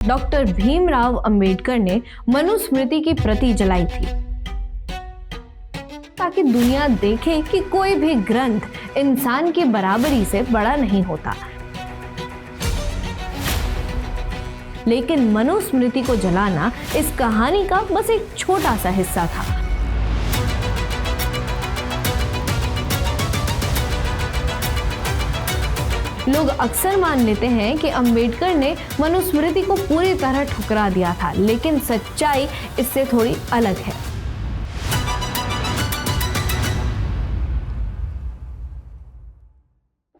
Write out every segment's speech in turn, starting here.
Doctor Bhimrao Ambedkar ने मनुस्मृति की प्रति जलाई थी ताकि दुनिया देखे कि कोई भी ग्रंथ इंसान की बराबरी से बड़ा नहीं होता। लेकिन मनुस्मृति को जलाना इस कहानी का बस एक छोटा सा हिस्सा था। लोग अक्सर मान लेते हैं कि अंबेडकर ने मनुस्मृति को पूरी तरह ठुकरा दिया था, लेकिन सच्चाई इससे थोड़ी अलग है।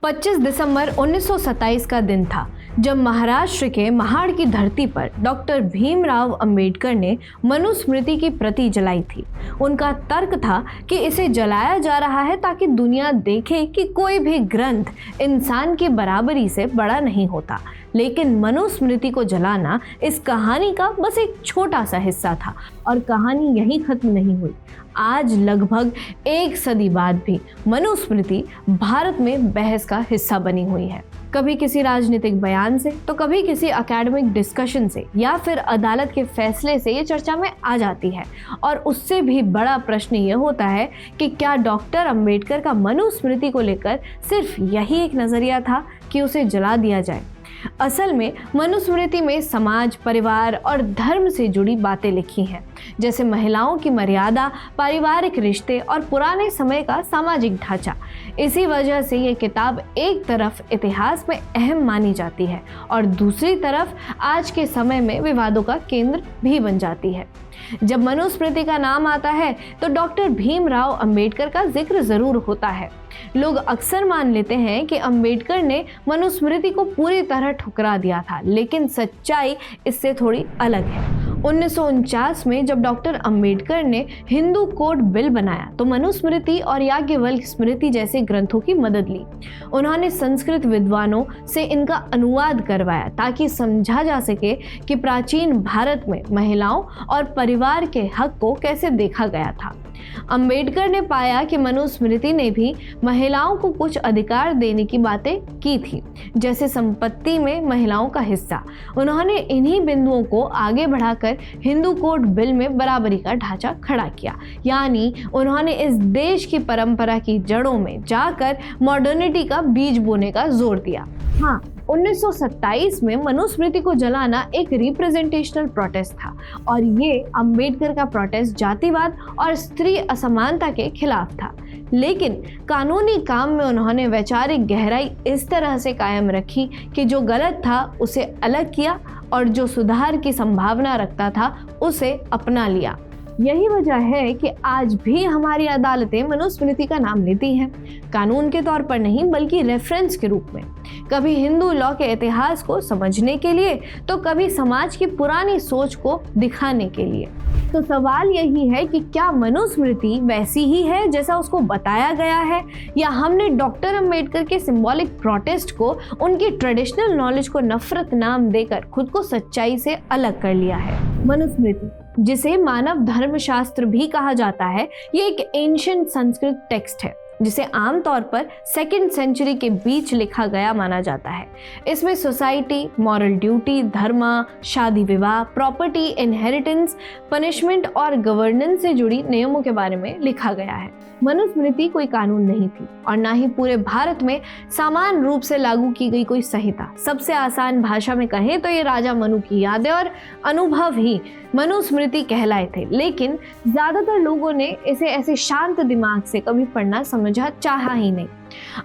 पच्चीस दिसंबर 1927 का दिन था जब महाराष्ट्र के महाड़ की धरती पर डॉक्टर भीमराव अंबेडकर ने मनुस्मृति की प्रति जलाई थी। उनका तर्क था कि इसे जलाया जा रहा है ताकि दुनिया देखे कि कोई भी ग्रंथ इंसान की बराबरी से बड़ा नहीं होता। लेकिन मनुस्मृति को जलाना इस कहानी का बस एक छोटा सा हिस्सा था और कहानी यहीं खत्म नहीं हुई। आज लगभग एक सदी बाद भी मनुस्मृति भारत में बहस का हिस्सा बनी हुई है। कभी किसी राजनीतिक बयान से तो कभी किसी एकेडमिक डिस्कशन से या फिर अदालत के फैसले से ये चर्चा में आ जाती है। और उससे भी बड़ा प्रश्न ये होता है कि क्या डॉक्टर अंबेडकर का मनुस्मृति को लेकर सिर्फ यही एक नजरिया था कि उसे जला दिया जाए। असल में मनुस्मृति में समाज, परिवार और धर्म से जुड़ी बातें लिखी हैं, जैसे महिलाओं की मर्यादा, पारिवारिक रिश्ते और पुराने समय का सामाजिक ढांचा। इसी वजह से ये किताब एक तरफ इतिहास में अहम मानी जाती है और दूसरी तरफ आज के समय में विवादों का केंद्र भी बन जाती है। जब मनुस्मृति का नाम आता है तो डॉक्टर भीमराव अंबेडकर का जिक्र जरूर होता है। लोग अक्सर मान लेते हैं कि अंबेडकर ने मनुस्मृति को पूरी तरह ठुकरा दिया था, लेकिन सच्चाई इससे थोड़ी अलग है। 1949 में जब डॉक्टर अंबेडकर ने हिंदू कोड बिल बनाया तो मनुस्मृति और याज्ञवल्क्य स्मृति जैसे ग्रंथों की मदद ली। उन्होंने संस्कृत विद्वानों से इनका अनुवाद करवाया ताकि समझा जा सके कि प्राचीन भारत में महिलाओं और परिवार के हक को कैसे देखा गया था। अंबेडकर ने पाया कि मनुस्मृति ने भी महिलाओं को कुछ अधिकार देने की बातें की थी, जैसे संपत्ति में महिलाओं का हिस्सा। उन्होंने इन्हीं बिंदुओं को आगे बढ़ाकर हिंदू कोड बिल में बराबरी का ढांचा खड़ा किया, यानी उन्होंने इस देश की परंपरा की जड़ों में जाकर मॉडर्निटी का बीज बोने का जोर दिया। हाँ, 1927 में मनुस्मृति को जलाना एक रिप्रेजेंटेशनल प्रोटेस्ट था और ये अंबेडकर का प्रोटेस्ट जातिवाद और स्त्री असमानता के खिलाफ था। लेकिन कानूनी काम में उन्होंने वैचारिक गहराई इस तरह से कायम रखी कि जो गलत था उसे अलग किया और जो सुधार की संभावना रखता था उसे अपना लिया। यही वजह है कि आज भी हमारी अदालतें मनुस्मृति का नाम लेती हैं, कानून के तौर पर नहीं बल्कि रेफरेंस के रूप में। कभी हिंदू लॉ के इतिहास को समझने के लिए तो कभी समाज की पुरानी सोच को दिखाने के लिए। तो सवाल यही है कि क्या मनुस्मृति वैसी ही है जैसा उसको बताया गया है, या हमने डॉक्टर अंबेडकर के सिंबॉलिक प्रोटेस्ट को, उनकी ट्रेडिशनल नॉलेज को नफरत नाम देकर खुद को सच्चाई से अलग कर लिया है। मनुस्मृति, जिसे मानव धर्मशास्त्र भी कहा जाता है, ये एक एंशिएंट संस्कृत टेक्स्ट है जिसे आमतौर पर 2nd सेंचुरी के बीच लिखा गया माना जाता है। इसमें सोसाइटी, मॉरल ड्यूटी, धर्म, शादी विवाह, प्रॉपर्टी, इनहेरिटेंस, पनिशमेंट और गवर्नेंस से जुड़ी नियमों के बारे में लिखा गया है। मनुस्मृति कोई कानून नहीं थी और ना ही पूरे भारत में समान रूप से लागू की गई कोई संहिता। सबसे आसान भाषा में कहें तो ये राजा मनु की यादें और अनुभव ही मनुस्मृति कहलाए थे, लेकिन ज्यादातर लोगों ने इसे ऐसे शांत दिमाग से कभी पढ़ना समझा चाहा ही नहीं।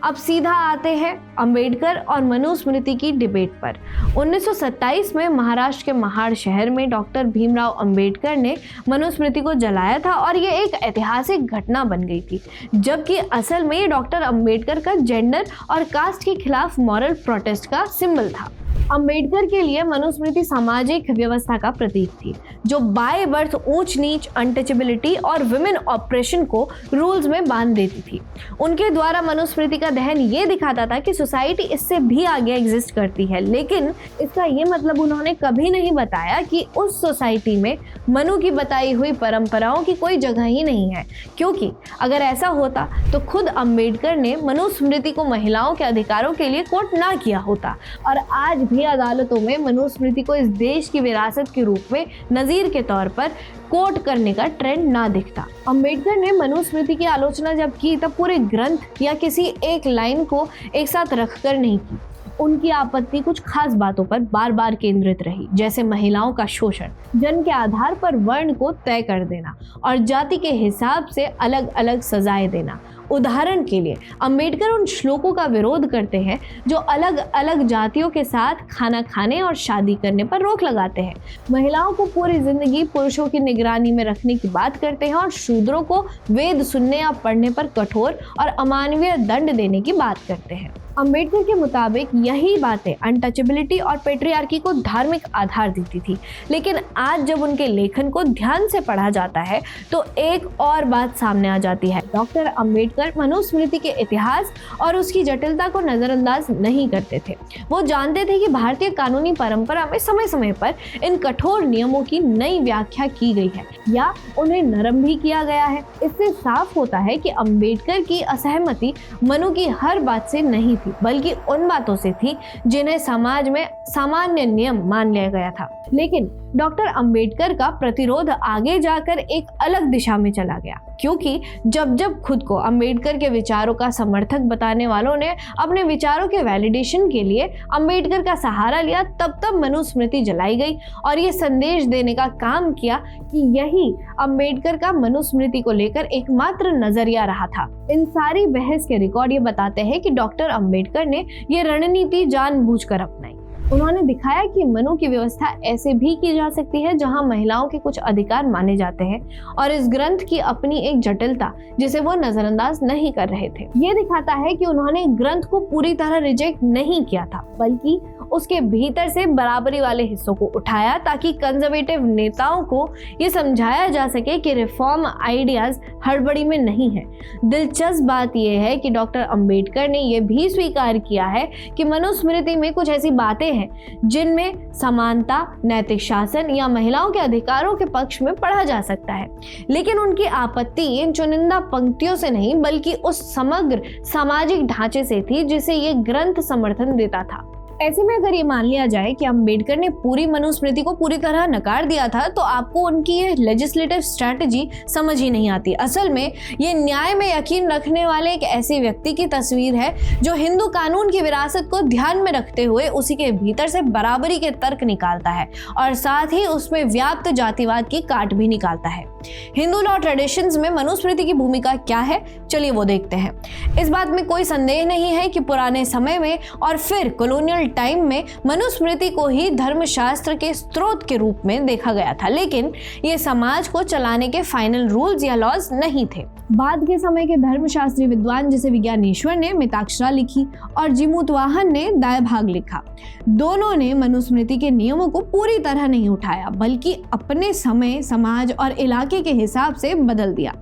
अब सीधा आते हैं अंबेडकर और मनुस्मृति की डिबेट पर। 1927 में महाराष्ट्र के महाड़ शहर में डॉक्टर भीमराव अंबेडकर ने मनुस्मृति को जलाया था और ये एक ऐतिहासिक घटना बन गई थी, जबकि असल में ये डॉक्टर अंबेडकर का जेंडर और कास्ट के खिलाफ मॉरल प्रोटेस्ट का सिंबल था। अंबेडकर के लिए मनुस्मृति सामाजिक व्यवस्था का प्रतीक थी, जो बाय बर्थ ऊंच नीच, अनटचेबिलिटी और वुमेन ऑपरेशन को रूल्स में बांध देती थी। उनके द्वारा मनुस्मृति का दहन ये दिखाता था कि सोसाइटी इससे भी आगे एग्जिस्ट करती है, लेकिन इसका ये मतलब उन्होंने कभी नहीं बताया कि उस सोसाइटी में मनु की बताई हुई परंपराओं की कोई जगह ही नहीं है, क्योंकि अगर ऐसा होता तो खुद अंबेडकर ने मनुस्मृति को महिलाओं के अधिकारों के लिए कोट ना किया होता और आज सभी अदालतों में मनुस्मृति को इस देश की विरासत के रूप में नजीर के तौर पर कोट करने का ट्रेंड ना दिखता। अंबेडकर ने मनुस्मृति की आलोचना जब की तब पूरे ग्रंथ या किसी एक लाइन को एक साथ रखकर नहीं की। उनकी आपत्ति कुछ खास बातों पर बार बार केंद्रित रही, जैसे महिलाओं का शोषण, जन्म के आधार पर वर्ण को तय कर देना और जाति के हिसाब से अलग अलग सजाएं देना। उदाहरण के लिए अंबेडकर उन श्लोकों का विरोध करते हैं जो अलग अलग जातियों के साथ खाना खाने और शादी करने पर रोक लगाते हैं, महिलाओं को पूरी जिंदगी पुरुषों की निगरानी में रखने की बात करते हैं और शूद्रों को वेद सुनने या पढ़ने पर कठोर और अमानवीय दंड देने की बात करते हैं। अंबेडकर के मुताबिक यही बातें अनटचेबिलिटी और पेट्रियार्की को धार्मिक आधार देती थी, लेकिन आज जब उनके लेखन को ध्यान से पढ़ा जाता है तो एक और बात सामने आ जाती है। डॉक्टर अंबेडकर मनुस्मृति के इतिहास और उसकी जटिलता को नजरअंदाज नहीं करते थे। वो जानते थे कि भारतीय कानूनी परंपरा में समय समय पर इन कठोर नियमों की नई व्याख्या की गई है या उन्हें नरम भी किया गया है। इससे साफ होता है कि अंबेडकर की असहमति मनु की हर बात से नहीं थी, बल्कि उन बातों से थी जिन्हें समाज में सामान्य नियम मान लिया गया था। लेकिन डॉक्टर अंबेडकर का प्रतिरोध आगे जाकर एक अलग दिशा में चला गया, क्योंकि जब जब खुद को अंबेडकर के विचारों का समर्थक बताने वालों ने अपने विचारों के वैलिडेशन के लिए अंबेडकर का सहारा लिया, तब तब मनुस्मृति जलाई गई और ये संदेश देने का काम किया कि यही अंबेडकर का मनुस्मृति को लेकर एकमात्र नजरिया रहा था। इन सारी बहस के रिकॉर्ड ये बताते हैं कि डॉक्टर अंबेडकर ने ये रणनीति जानबूझकर अपनाई। उन्होंने दिखाया कि मनु की व्यवस्था ऐसे भी की जा सकती है जहां महिलाओं के कुछ अधिकार माने जाते हैं, और इस ग्रंथ की अपनी एक जटिलता जिसे वो नजरअंदाज नहीं कर रहे थे। ये दिखाता है कि उन्होंने ग्रंथ को पूरी तरह रिजेक्ट नहीं किया था, बल्कि उसके भीतर से बराबरी वाले हिस्सों को उठाया ताकि कंजर्वेटिव नेताओं को ये समझाया जा सके कि रिफॉर्म आइडियाज हड़बड़ी में नहीं है। दिलचस्प बात यह है कि डॉक्टर अंबेडकर ने यह भी स्वीकार किया है कि मनुस्मृति में कुछ ऐसी बातें हैं जिनमें समानता, नैतिक शासन या महिलाओं के अधिकारों के पक्ष में पढ़ा जा सकता है, लेकिन उनकी आपत्ति इन चुनिंदा पंक्तियों से नहीं बल्कि उस समग्र सामाजिक ढांचे से थी जिसे ये ग्रंथ समर्थन देता था। ऐसे में अगर ये मान लिया जाए कि अंबेडकर ने पूरी मनुस्मृति को पूरी तरह नकार दिया था, तो आपको उनकी ये लेजिस्लेटिव स्ट्रैटेजी समझ ही नहीं आती। असल में ये न्याय में यकीन रखने वाले एक ऐसे व्यक्ति की तस्वीर है जो हिंदू कानून की विरासत को ध्यान में रखते हुए उसी के भीतर से बराबरी के तर्क निकालता है और साथ ही उसमें व्याप्त जातिवाद की काट भी निकालता है। हिंदू लॉ ट्रेडिशंस में मनुस्मृति की भूमिका क्या है, चलिए वो देखते हैं। इस बात में कोई संदेह नहीं है कि पुराने समय में और फिर कॉलोनियल टाइम में मनुस्मृति को ही धर्मशास्त्र के स्रोत के रूप में देखा गया था, लेकिन ये समाज को चलाने के फाइनल रूल्स या लॉज नहीं थे। बाद के समय के धर्मशास्त्री विद्वान जैसे विज्ञानेश्वर ने मिताक्षरा लिखी और जीमूतवाहन ने दायभाग लिखा। दोनों ने मनुस्मृति के नियमों को पूरी तरह नहीं उठाया, बल्कि अपने समय, समाज और इलाके के हिसाब से बदल दिया।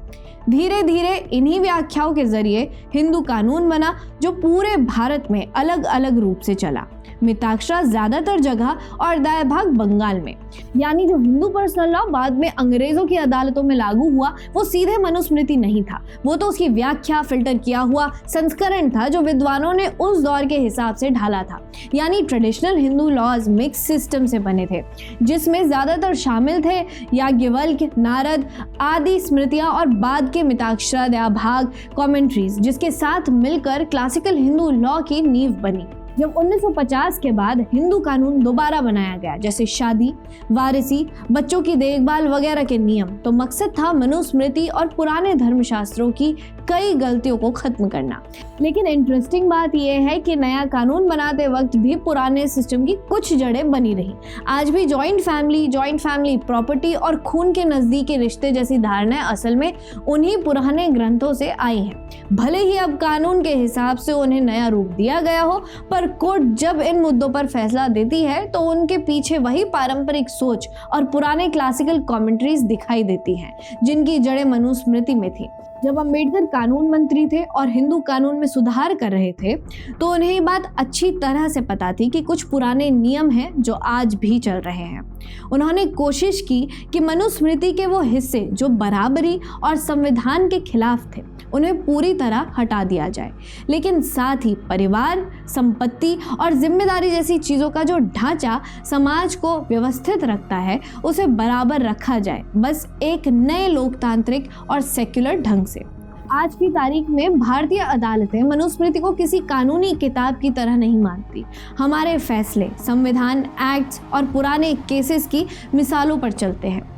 धीरे धीरे इन्हीं व्याख्याओं के जरिए हिंदू कानून बना जो पूरे भारत में अलग अलग रूप से चला। मिताक्षरा ज्यादातर जगह और दायभाग बंगाल में। यानी जो हिंदू पर्सनल लॉ बाद में अंग्रेजों की अदालतों में लागू हुआ वो सीधे मनुस्मृति नहीं था, वो तो उसकी व्याख्या, फिल्टर किया हुआ संस्करण था जो विद्वानों ने उस दौर के हिसाब से ढाला था। यानी traditional Hindu laws mix system से बने थे जिसमें ज्यादातर शामिल थे याज्ञवल्क्य, नारद आदि स्मृतियां और बाद के मिताक्षरा, दायभाग, कमेंट्रीज, जिसके साथ मिलकर क्लासिकल हिंदू लॉ की नींव बनी। जब 1950 के बाद हिंदू कानून दोबारा बनाया गया, जैसे शादी, वारिसी, बच्चों की देखभाल वगैरह के नियम, तो मकसद था मनुस्मृति और पुराने धर्मशास्त्रों की कई गलतियों को खत्म करना। लेकिन इंटरेस्टिंग बात यह है कि नया कानून बनाते वक्त भी पुराने सिस्टम की कुछ जड़ें बनी रही। आज भी जॉइंट फैमिली प्रॉपर्टी और खून के नजदीकी रिश्ते जैसी धारणाएं असल में उन्हीं पुराने ग्रंथों से आई हैं। भले ही अब कानून के हिसाब से उन्हें नया रूप दिया गया हो, पर कोर्ट जब इन मुद्दों पर फैसला देती है तो उनके पीछे वही पारंपरिक सोच और पुराने क्लासिकल कमेंट्रीज दिखाई देती हैं जिनकी जड़ें मनुस्मृति में थी। जब अंबेडकर कानून मंत्री थे और हिंदू कानून में सुधार कर रहे थे तो उन्हें ये बात अच्छी तरह से पता थी कि कुछ पुराने नियम हैं जो आज भी चल रहे हैं। उन्होंने कोशिश की कि मनुस्मृति के वो हिस्से जो बराबरी और संविधान के खिलाफ थे उन्हें पूरी तरह हटा दिया जाए, लेकिन साथ ही परिवार, संपत्ति और जिम्मेदारी जैसी चीज़ों का जो ढांचा समाज को व्यवस्थित रखता है उसे बराबर रखा जाए, बस एक नए लोकतांत्रिक और सेक्युलर ढंग से। आज की तारीख में भारतीय अदालतें मनुस्मृति को किसी कानूनी किताब की तरह नहीं मानती। हमारे फैसले संविधान, एक्ट्स और पुराने केसेस की मिसालों पर चलते हैं।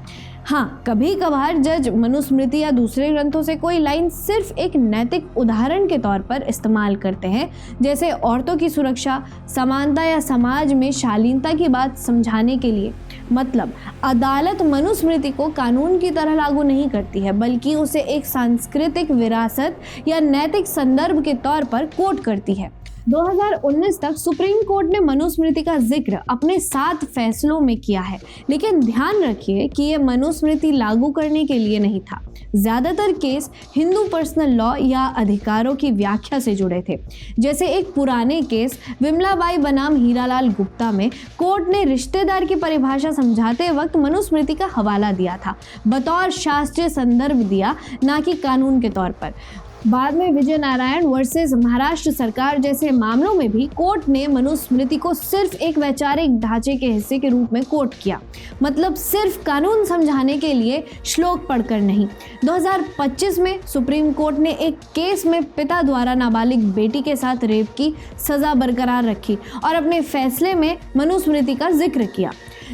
हाँ, कभी कभार जज मनुस्मृति या दूसरे ग्रंथों से कोई लाइन सिर्फ एक नैतिक उदाहरण के तौर पर इस्तेमाल करते हैं, जैसे औरतों की सुरक्षा, समानता या समाज में शालीनता की बात समझाने के लिए। मतलब अदालत मनुस्मृति को कानून की तरह लागू नहीं करती है, बल्कि उसे एक सांस्कृतिक विरासत या नैतिक संदर्भ के तौर पर कोट करती है। 2019 तक सुप्रीम कोर्ट ने मनुस्मृति का जिक्र अपने 7 फैसलों में किया है, लेकिन ध्यान रखिए कि यह मनुस्मृति लागू करने के लिए नहीं था। ज़्यादातर केस हिंदू पर्सनल लॉ या अधिकारों की व्याख्या से जुड़े थे। जैसे एक पुराने केस विमलाबाई बनाम हीरालाल गुप्ता में कोर्ट ने रिश्तेदार की परिभाषा समझाते वक्त मनुस्मृति का हवाला दिया था, बतौर शास्त्रीय संदर्भ दिया, ना कि कानून के तौर पर। बाद में विजय नारायण वर्सेस महाराष्ट्र सरकार जैसे मामलों में भी कोर्ट ने मनुस्मृति को सिर्फ एक वैचारिक ढांचे के हिस्से के रूप में कोट किया, मतलब सिर्फ कानून समझाने के लिए श्लोक पढ़कर नहीं। 2025 में सुप्रीम कोर्ट ने एक केस में पिता द्वारा नाबालिग बेटी के साथ रेप की सजा बरकरार रखी और अपने फैसले में मनुस्मृति का जिक्र किया।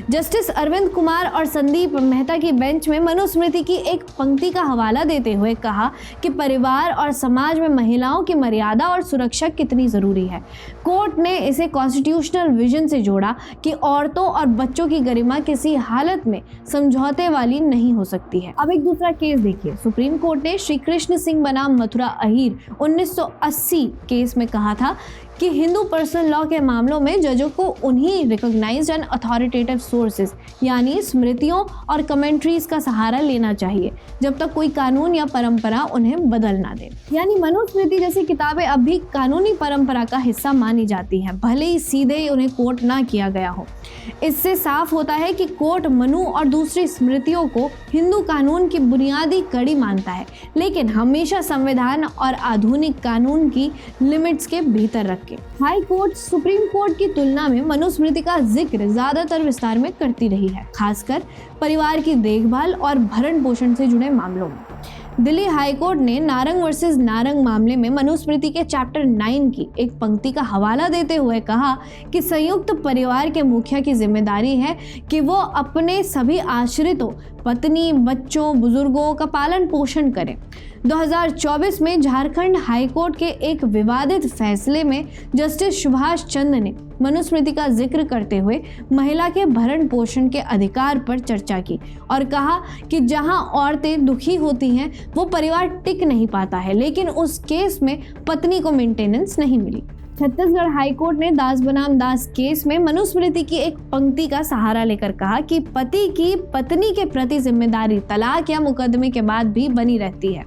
जस्टिस अरविंद कुमार और संदीप मेहता की बेंच में मनुस्मृति की एक पंक्ति का हवाला देते हुए कहा कि परिवार और समाज में महिलाओं की मर्यादा और सुरक्षा कितनी ज़रूरी है। कोर्ट ने इसे कॉन्स्टिट्यूशनल विजन से जोड़ा कि औरतों और बच्चों की गरिमा किसी हालत में समझौते वाली नहीं हो सकती है। अब एक दूसरा केस देखिए। सुप्रीम कोर्ट ने श्री कृष्ण सिंह बनाम मथुरा अहीर 1980 केस में कहा था कि हिंदू पर्सनल लॉ के मामलों में जजों को उन्हीं रिकॉग्नाइज्ड एंड अथॉरिटेटिव सोर्सेज यानी स्मृतियों और कमेंट्रीज का सहारा लेना चाहिए जब तक कोई कानून या परंपरा उन्हें बदल ना दे। यानी मनुस्मृति जैसी किताबें अब भी कानूनी परंपरा का हिस्सा मानी जाती हैं, भले ही सीधे उन्हें कोट ना किया गया हो। इससे साफ होता है कि कोर्ट मनु और दूसरी स्मृतियों को हिंदू कानून की बुनियादी कड़ी मानता है, लेकिन हमेशा संविधान और आधुनिक कानून की लिमिट्स के भीतर रख के। हाई कोर्ट सुप्रीम कोर्ट की तुलना में मनुस्मृति का जिक्र ज्यादातर विस्तार में करती रही है, खासकर परिवार की देखभाल और भरण पोषण से जुड़े मामलों में। दिल्ली हाई कोर्ट ने नारंग वर्सेस नारंग मामले में मनुस्मृति के चैप्टर 9 की एक पंक्ति का हवाला देते हुए कहा कि संयुक्त परिवार के मुखिया की जिम्मेदारी है कि वो अपने सभी आश्रितों, पत्नी, बच्चों, बुजुर्गों का पालन पोषण करें। 2024 में झारखंड हाईकोर्ट के एक विवादित फैसले में जस्टिस सुभाष चंद्र ने मनुस्मृति का जिक्र करते हुए महिला के भरण पोषण के अधिकार पर चर्चा की और कहा कि जहां औरतें दुखी होती हैं वो परिवार टिक नहीं पाता है, लेकिन उस केस में पत्नी को मेंटेनेंस नहीं मिली। छत्तीसगढ़ हाईकोर्ट ने दास बनाम दास केस में मनुस्मृति की एक पंक्ति का सहारा लेकर कहा कि पति की पत्नी के प्रति जिम्मेदारी तलाक या मुकदमे के बाद भी बनी रहती है।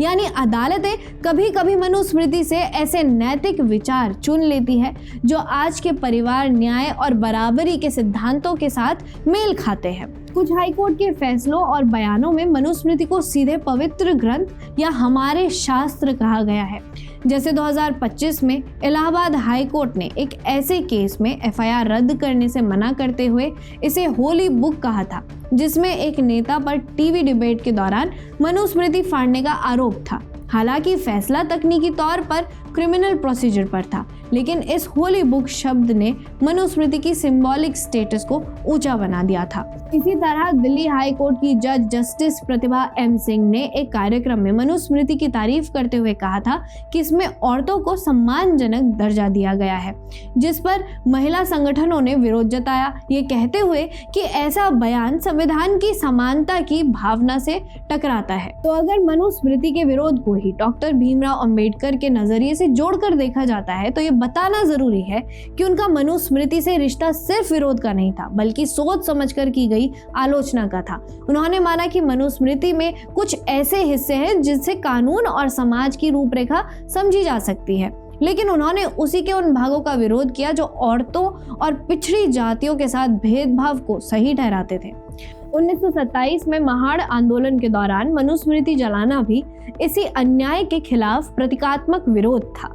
यानी अदालतें कभी कभी मनुस्मृति से ऐसे नैतिक विचार चुन लेती है जो आज के परिवार, न्याय और बराबरी के सिद्धांतों के साथ मेल खाते हैं। कुछ हाईकोर्ट के फैसलों और बयानों में मनुस्मृति को सीधे पवित्र ग्रंथ या हमारे शास्त्र कहा गया है। जैसे 2025 में इलाहाबाद हाईकोर्ट ने एक ऐसे केस में एफआईआर रद्द करने से मना करते हुए इसे होली बुक कहा था, जिसमें एक नेता पर टीवी डिबेट के दौरान मनुस्मृति फाड़ने का आरोप था। हालांकि फैसला तकनीकी तौर पर क्रिमिनल प्रोसीजर पर था, लेकिन इस होली बुक शब्द ने मनुस्मृति की सिंबॉलिक स्टेटस को ऊंचा बना दिया था। इसी तरह दिल्ली हाई कोर्ट की जज जस्टिस प्रतिभा एम सिंह ने एक कार्यक्रम में मनुस्मृति की तारीफ करते हुए कहा था कि इसमें औरतों को सम्मानजनक दर्जा दिया गया है, जिस पर महिला संगठनों ने विरोध जताया, ये कहते हुए कि ऐसा बयान संविधान की समानता की भावना से टकराता है। तो अगर मनुस्मृति के विरोध को ही डॉक्टर भीमराव अंबेडकर के नजरिए से जोड़कर देखा जाता है तो ये बताना जरूरी है कि उनका मनुस्मृति से रिश्ता सिर्फ विरोध का नहीं था, बल्कि सोच समझकर की गई आलोचना का था। उन्होंने माना कि मनुस्मृति में कुछ ऐसे हिस्से हैं जिनसे कानून और समाज की रूपरेखा समझी जा सकती है, लेकिन उन्होंने उसी के उन भागों का विरोध किया जो औरतों और पिछड़ी जातियों के साथ भेदभाव को सही ठहराते थे। 1927 में महाड़ आंदोलन के दौरान मनुस्मृति जलाना भी इसी अन्याय के खिलाफ प्रतीकात्मक विरोध था।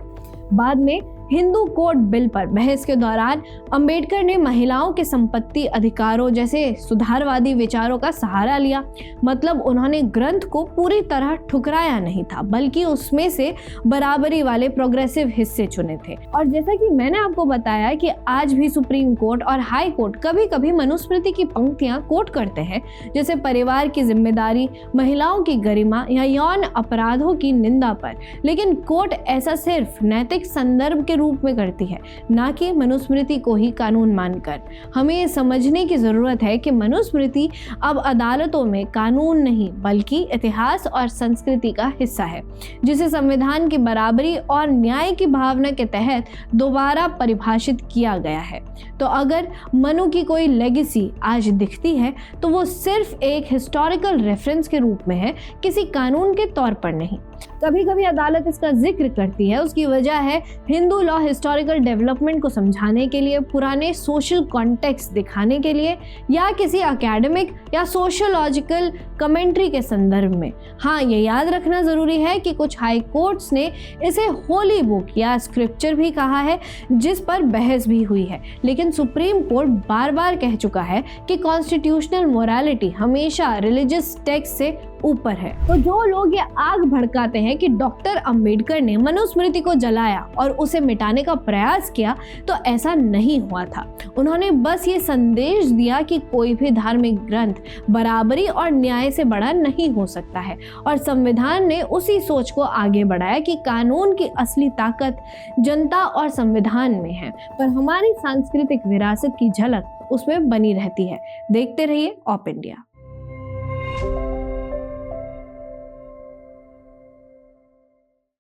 बाद में हिंदू कोड बिल पर बहस के दौरान अंबेडकर ने महिलाओं के संपत्ति अधिकारों जैसे सुधारवादी विचारों का सहारा लिया। मतलब उन्होंने ग्रंथ को पूरी तरह ठुकराया नहीं था, बल्कि उसमें से बराबरी वाले प्रोग्रेसिव हिस्से चुने थे। और जैसा कि मैंने आपको बताया कि आज भी सुप्रीम कोर्ट और हाई कोर्ट कभी कभी मनुस्मृति की पंक्तियां कोट करते हैं, जैसे परिवार की जिम्मेदारी, महिलाओं की गरिमा या यौन अपराधों की निंदा पर। लेकिन कोर्ट ऐसा सिर्फ नैतिक संदर्भ के रूप में करती है, ना कि मनुस्मृति को ही कानून मानकर। हमें ये समझने की जरूरत है कि मनुस्मृति अब अदालतों में कानून नहीं, बल्कि इतिहास और संस्कृति का हिस्सा है, जिसे संविधान की बराबरी और न्याय की भावना के तहत दोबारा परिभाषित किया गया है। तो अगर मनु की कोई लेगेसी आज दिखती है तो वो सिर्फ एक हिस्टोरिकल रेफरेंस के रूप में है, किसी कानून के तौर पर नहीं। कभी कभी अदालत इसका जिक्र करती है, उसकी वजह है हिंदू लॉ हिस्टोरिकल डेवलपमेंट को समझाने के लिए, पुराने सोशल कॉन्टेक्स्ट दिखाने के लिए, या किसी एकेडमिक या सोशियोलॉजिकल कमेंट्री के संदर्भ में। हाँ, ये याद रखना जरूरी है कि कुछ हाई कोर्ट्स ने इसे होली बुक या स्क्रिप्चर भी कहा है, जिस पर बहस भी हुई है। लेकिन सुप्रीम कोर्ट बार बार कह चुका है कि कॉन्स्टिट्यूशनल मोरालिटी हमेशा रिलीजियस टेक्स्ट से ऊपर है। तो जो लोग ये आग भड़काते हैं कि डॉक्टर अंबेडकर ने मनुस्मृति को जलाया और उसे मिटाने का प्रयास किया, तो ऐसा नहीं हुआ था। उन्होंने बस ये संदेश दिया कि कोई भी धार्मिक ग्रंथ बराबरी और न्याय से बड़ा नहीं हो सकता है, और संविधान ने उसी सोच को आगे बढ़ाया कि कानून की असली ताकत जनता और संविधान में है, पर हमारी सांस्कृतिक विरासत की झलक उसमें बनी रहती है। देखते रहिए ऑप इंडिया।